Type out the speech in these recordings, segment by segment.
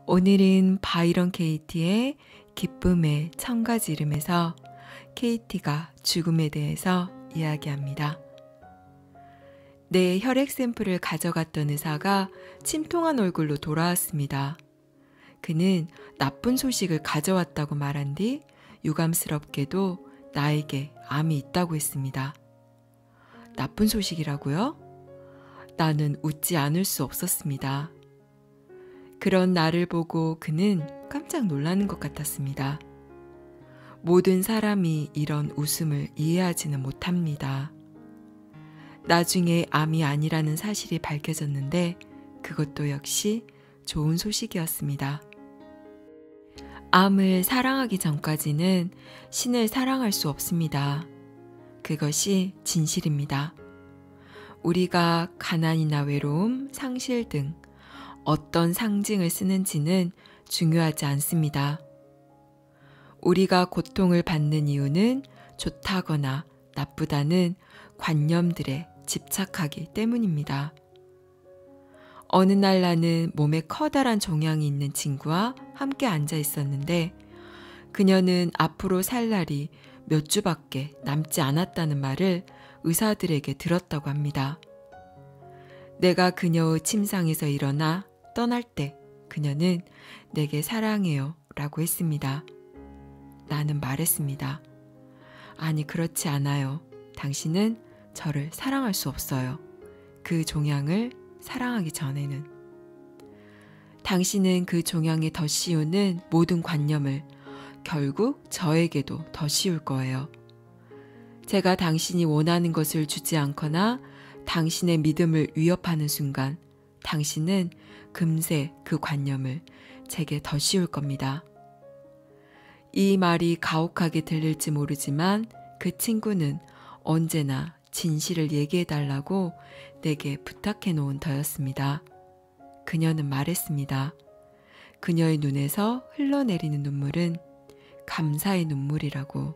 오늘은 바이런 케이티의 기쁨의 1000가지 이름에서 케이티가 죽음에 대해서 이야기합니다. 내 혈액 샘플을 가져갔던 의사가 침통한 얼굴로 돌아왔습니다. 그는 나쁜 소식을 가져왔다고 말한 뒤 유감스럽게도 나에게 암이 있다고 했습니다. 나쁜 소식이라고요? 나는 웃지 않을 수 없었습니다. 그런 나를 보고 그는 깜짝 놀라는 것 같았습니다. 모든 사람이 이런 웃음을 이해하지는 못합니다. 나중에 암이 아니라는 사실이 밝혀졌는데 그것도 역시 좋은 소식이었습니다. 암을 사랑하기 전까지는 신을 사랑할 수 없습니다. 그것이 진실입니다. 우리가 가난이나 외로움, 상실 등 어떤 상징을 쓰는지는 중요하지 않습니다. 우리가 고통을 받는 이유는 좋다거나 나쁘다는 관념들에 집착하기 때문입니다. 어느 날 나는 몸에 커다란 종양이 있는 친구와 함께 앉아 있었는데 그녀는 앞으로 살 날이 몇 주밖에 남지 않았다는 말을 의사들에게 들었다고 합니다. 내가 그녀의 침상에서 일어나 떠날 때 그녀는 내게 사랑해요 라고 했습니다. 나는 말했습니다. 아니, 그렇지 않아요. 당신은 저를 사랑할 수 없어요. 그 종양을 사랑하기 전에는. 당신은 그 종양에 더 씌우는 모든 관념을 결국 저에게도 더 씌울 거예요. 제가 당신이 원하는 것을 주지 않거나 당신의 믿음을 위협하는 순간 당신은 금세 그 관념을 제게 더 씌울 겁니다. 이 말이 가혹하게 들릴지 모르지만 그 친구는 언제나 진실을 얘기해달라고 내게 부탁해 놓은 터였습니다. 그녀는 말했습니다. 그녀의 눈에서 흘러내리는 눈물은 감사의 눈물이라고.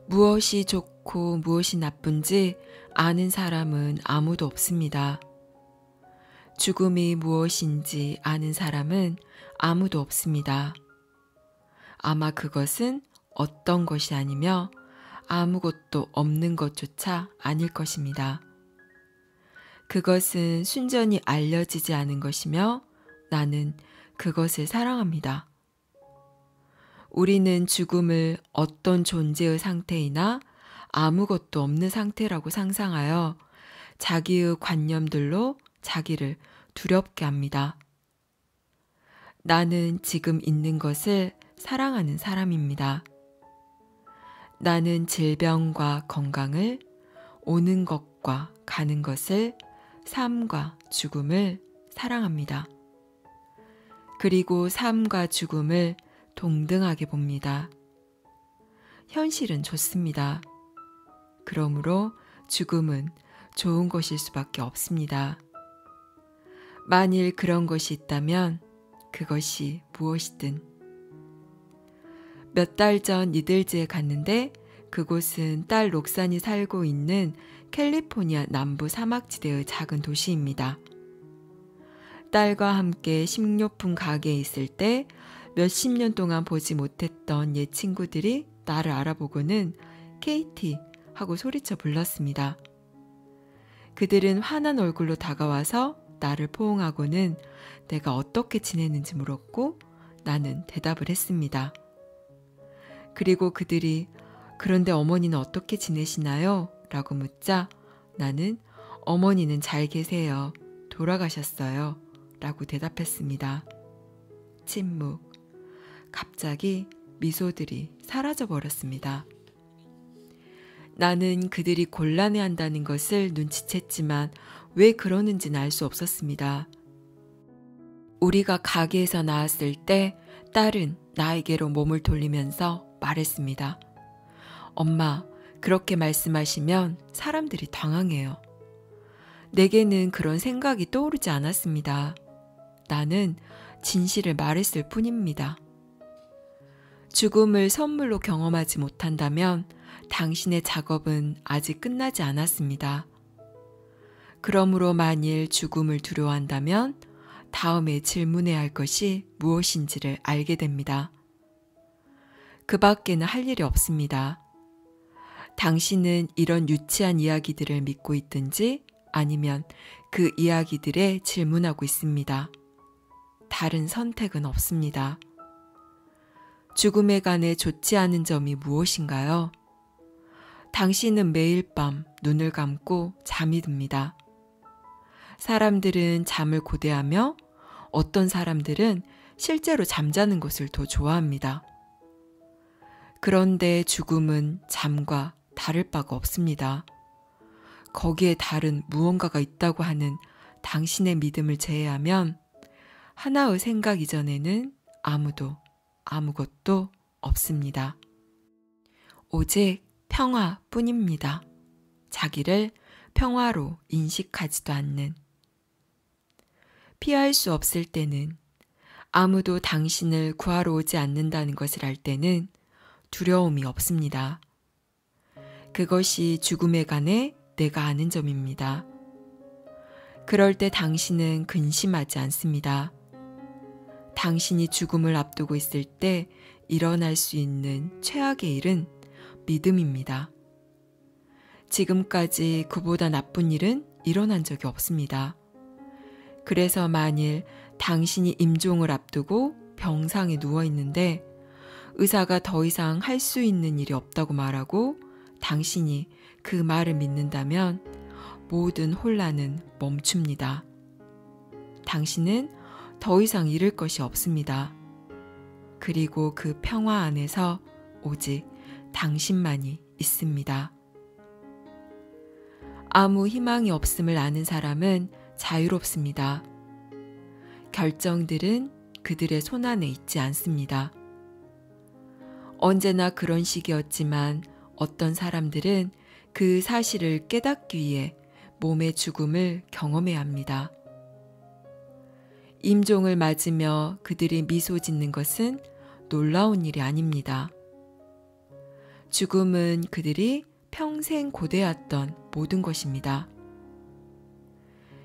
무엇이 좋고 무엇이 나쁜지 아는 사람은 아무도 없습니다. 죽음이 무엇인지 아는 사람은 아무도 없습니다. 아마 그것은 어떤 것이 아니며 아무것도 없는 것조차 아닐 것입니다. 그것은 순전히 알려지지 않은 것이며 나는 그것을 사랑합니다. 우리는 죽음을 어떤 존재의 상태이나 아무것도 없는 상태라고 상상하여 자기의 관념들로 자기를 두렵게 합니다. 나는 지금 있는 것을 사랑하는 사람입니다. 나는 질병과 건강을, 오는 것과 가는 것을, 삶과 죽음을 사랑합니다. 그리고 삶과 죽음을 동등하게 봅니다. 현실은 좋습니다. 그러므로 죽음은 좋은 것일 수밖에 없습니다. 만일 그런 것이 있다면 그것이 무엇이든. 몇 달 전 니들즈에 갔는데 그곳은 딸 록산이 살고 있는 캘리포니아 남부 사막지대의 작은 도시입니다. 딸과 함께 식료품 가게에 있을 때 몇십 년 동안 보지 못했던 옛 친구들이 나를 알아보고는 케이티 하고 소리쳐 불렀습니다. 그들은 환한 얼굴로 다가와서 나를 포옹하고는 내가 어떻게 지내는지 물었고 나는 대답을 했습니다. 그리고 그들이 그런데 어머니는 어떻게 지내시나요? 라고 묻자 나는 어머니는 잘 계세요. 돌아가셨어요. 라고 대답했습니다. 침묵. 갑자기 미소들이 사라져 버렸습니다. 나는 그들이 곤란해한다는 것을 눈치챘지만 왜 그러는지는 알 수 없었습니다. 우리가 가게에서 나왔을 때 딸은 나에게로 몸을 돌리면서 말했습니다. 엄마, 그렇게 말씀하시면 사람들이 당황해요. 내게는 그런 생각이 떠오르지 않았습니다. 나는 진실을 말했을 뿐입니다. 죽음을 선물로 경험하지 못한다면 당신의 작업은 아직 끝나지 않았습니다. 그러므로 만일 죽음을 두려워한다면 다음에 질문해야 할 것이 무엇인지를 알게 됩니다. 그 밖에는 할 일이 없습니다. 당신은 이런 유치한 이야기들을 믿고 있든지 아니면 그 이야기들에 질문하고 있습니다. 다른 선택은 없습니다. 죽음에 관해 좋지 않은 점이 무엇인가요? 당신은 매일 밤 눈을 감고 잠이 듭니다. 사람들은 잠을 고대하며 어떤 사람들은 실제로 잠자는 것을 더 좋아합니다. 그런데 죽음은 잠과 다를 바가 없습니다. 거기에 다른 무언가가 있다고 하는 당신의 믿음을 제외하면 하나의 생각 이전에는 아무것도 없습니다. 오직 평화뿐입니다. 자기를 평화로 인식하지도 않는. 피할 수 없을 때는, 아무도 당신을 구하러 오지 않는다는 것을 알 때는 두려움이 없습니다. 그것이 죽음에 관해 내가 아는 점입니다. 그럴 때 당신은 근심하지 않습니다. 당신이 죽음을 앞두고 있을 때 일어날 수 있는 최악의 일은 믿음입니다. 지금까지 그보다 나쁜 일은 일어난 적이 없습니다. 그래서 만일 당신이 임종을 앞두고 병상에 누워 있는데 의사가 더 이상 할 수 있는 일이 없다고 말하고 당신이 그 말을 믿는다면 모든 혼란은 멈춥니다. 당신은 더 이상 잃을 것이 없습니다. 그리고 그 평화 안에서 오직 당신만이 있습니다. 아무 희망이 없음을 아는 사람은 자유롭습니다. 결정들은 그들의 손안에 있지 않습니다. 언제나 그런 식이었지만 어떤 사람들은 그 사실을 깨닫기 위해 몸의 죽음을 경험해야 합니다. 임종을 맞으며 그들이 미소 짓는 것은 놀라운 일이 아닙니다. 죽음은 그들이 평생 고대했던 모든 것입니다.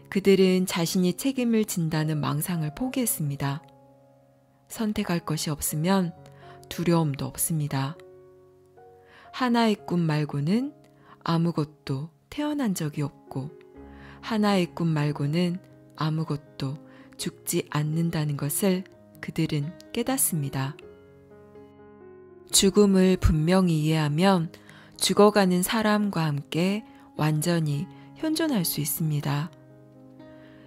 그들은 자신이 책임을 진다는 망상을 포기했습니다. 선택할 것이 없으면 두려움도 없습니다. 하나의 꿈 말고는 아무것도 태어난 적이 없고 하나의 꿈 말고는 아무것도 죽지 않는다는 것을 그들은 깨닫습니다. 죽음을 분명히 이해하면 죽어가는 사람과 함께 완전히 현존할 수 있습니다.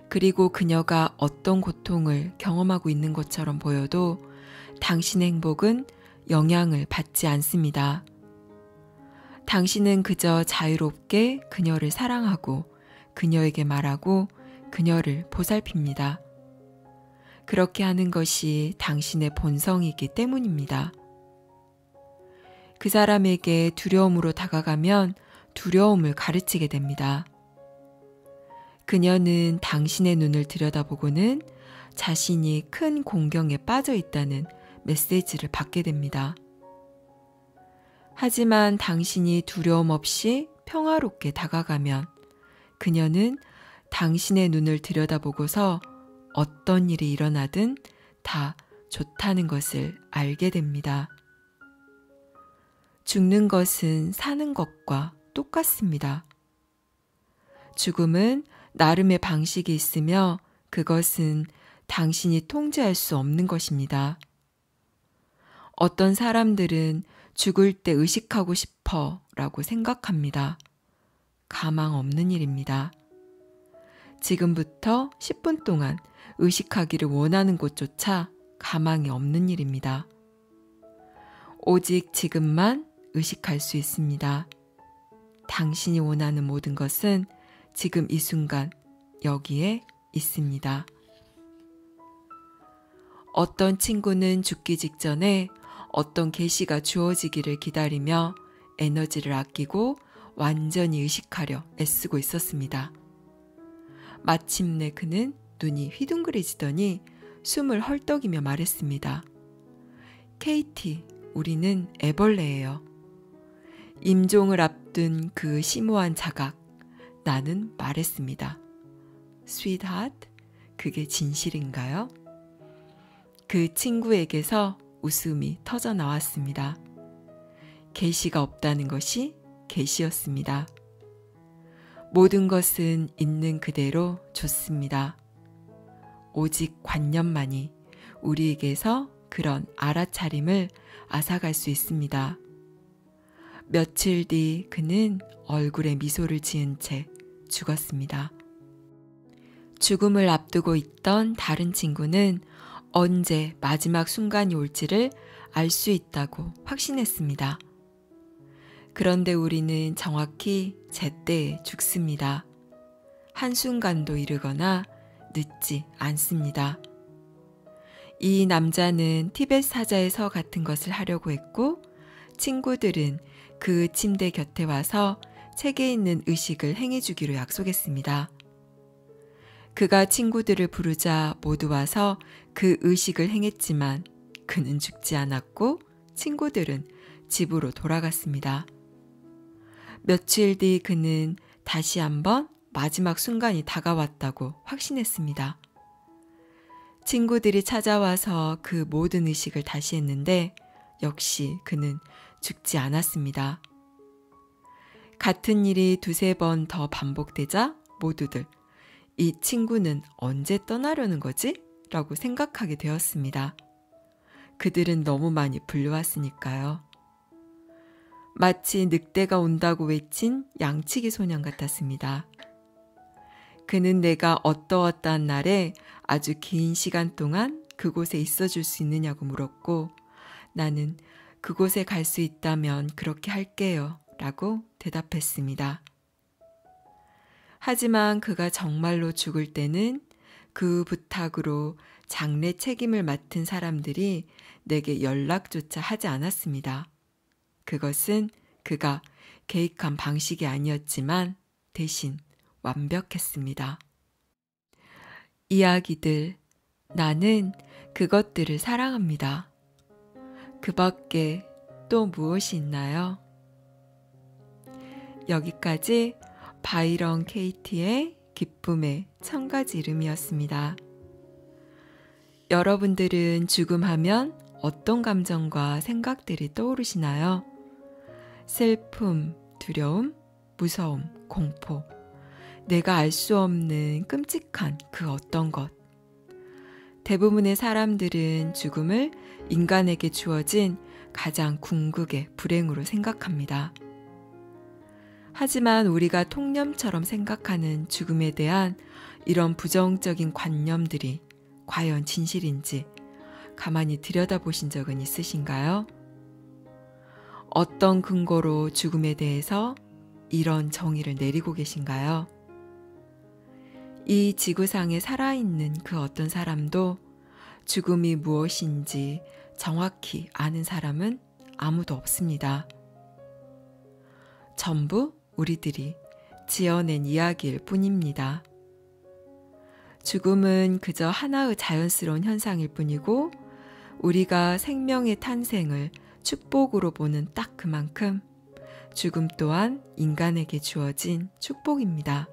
그리고 그녀가 어떤 고통을 경험하고 있는 것처럼 보여도 당신의 행복은 영향을 받지 않습니다. 당신은 그저 자유롭게 그녀를 사랑하고 그녀에게 말하고 그녀를 보살핍니다. 그렇게 하는 것이 당신의 본성이기 때문입니다. 그 사람에게 두려움으로 다가가면 두려움을 가르치게 됩니다. 그녀는 당신의 눈을 들여다보고는 자신이 큰 공경에 빠져 있다는 메시지를 받게 됩니다. 하지만 당신이 두려움 없이 평화롭게 다가가면 그녀는 당신의 눈을 들여다보고서 어떤 일이 일어나든 다 좋다는 것을 알게 됩니다. 죽는 것은 사는 것과 똑같습니다. 죽음은 나름의 방식이 있으며 그것은 당신이 통제할 수 없는 것입니다. 어떤 사람들은 죽을 때 의식하고 싶어 라고 생각합니다. 가망 없는 일입니다. 지금부터 10분 동안 의식하기를 원하는 것조차 가망이 없는 일입니다. 오직 지금만 의식할 수 있습니다. 당신이 원하는 모든 것은 지금 이 순간 여기에 있습니다. 어떤 친구는 죽기 직전에 어떤 계시가 주어지기를 기다리며 에너지를 아끼고 완전히 의식하려 애쓰고 있었습니다. 마침내 그는 눈이 휘둥그레지더니 숨을 헐떡이며 말했습니다. 케이티, 우리는 애벌레예요. 임종을 앞둔 그 심오한 자각, 나는 말했습니다. Sweetheart, 그게 진실인가요? 그 친구에게서 웃음이 터져 나왔습니다. 계시가 없다는 것이 계시였습니다. 모든 것은 있는 그대로 좋습니다. 오직 관념만이 우리에게서 그런 알아차림을 앗아갈 수 있습니다. 며칠 뒤 그는 얼굴에 미소를 지은 채 죽었습니다. 죽음을 앞두고 있던 다른 친구는 언제 마지막 순간이 올지를 알 수 있다고 확신했습니다. 그런데 우리는 정확히 제때에 죽습니다. 한순간도 이르거나 늦지 않습니다. 이 남자는 티벳 사자의 서 같은 것을 하려고 했고 친구들은 그 침대 곁에 와서 책에 있는 의식을 행해주기로 약속했습니다. 그가 친구들을 부르자 모두 와서 그 의식을 행했지만 그는 죽지 않았고 친구들은 집으로 돌아갔습니다. 며칠 뒤 그는 다시 한번 마지막 순간이 다가왔다고 확신했습니다. 친구들이 찾아와서 그 모든 의식을 다시 했는데 역시 그는 죽지 않았습니다. 같은 일이 두세 번 더 반복되자 모두들 이 친구는 언제 떠나려는 거지? 라고 생각하게 되었습니다. 그들은 너무 많이 불려왔으니까요. 마치 늑대가 온다고 외친 양치기 소년 같았습니다. 그는 내가 어떠어떠한 날에 아주 긴 시간 동안 그곳에 있어줄 수 있느냐고 물었고 나는 그곳에 갈 수 있다면 그렇게 할게요 라고 대답했습니다. 하지만 그가 정말로 죽을 때는 그 부탁으로 장례 책임을 맡은 사람들이 내게 연락조차 하지 않았습니다. 그것은 그가 계획한 방식이 아니었지만 대신 완벽했습니다. 이야기들, 나는 그것들을 사랑합니다. 그 밖에 또 무엇이 있나요? 여기까지 바이런 케이티의 기쁨의 1000가지 이름이었습니다. 여러분들은 죽음하면 어떤 감정과 생각들이 떠오르시나요? 슬픔, 두려움, 무서움, 공포, 내가 알 수 없는 끔찍한 그 어떤 것. 대부분의 사람들은 죽음을 인간에게 주어진 가장 궁극의 불행으로 생각합니다. 하지만 우리가 통념처럼 생각하는 죽음에 대한 이런 부정적인 관념들이 과연 진실인지 가만히 들여다보신 적은 있으신가요? 어떤 근거로 죽음에 대해서 이런 정의를 내리고 계신가요? 이 지구상에 살아있는 그 어떤 사람도 죽음이 무엇인지 정확히 아는 사람은 아무도 없습니다. 전부 우리들이 지어낸 이야기일 뿐입니다. 죽음은 그저 하나의 자연스러운 현상일 뿐이고 우리가 생명의 탄생을 축복으로 보는 딱 그만큼 죽음 또한 인간에게 주어진 축복입니다.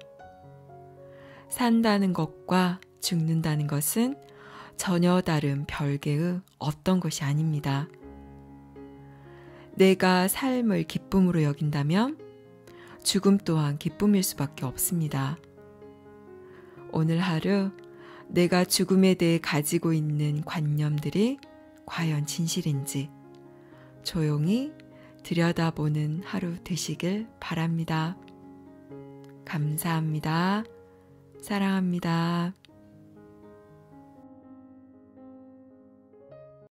산다는 것과 죽는다는 것은 전혀 다른 별개의 어떤 것이 아닙니다. 내가 삶을 기쁨으로 여긴다면 죽음 또한 기쁨일 수밖에 없습니다. 오늘 하루 내가 죽음에 대해 가지고 있는 관념들이 과연 진실인지 조용히 들여다보는 하루 되시길 바랍니다. 감사합니다. 사랑합니다.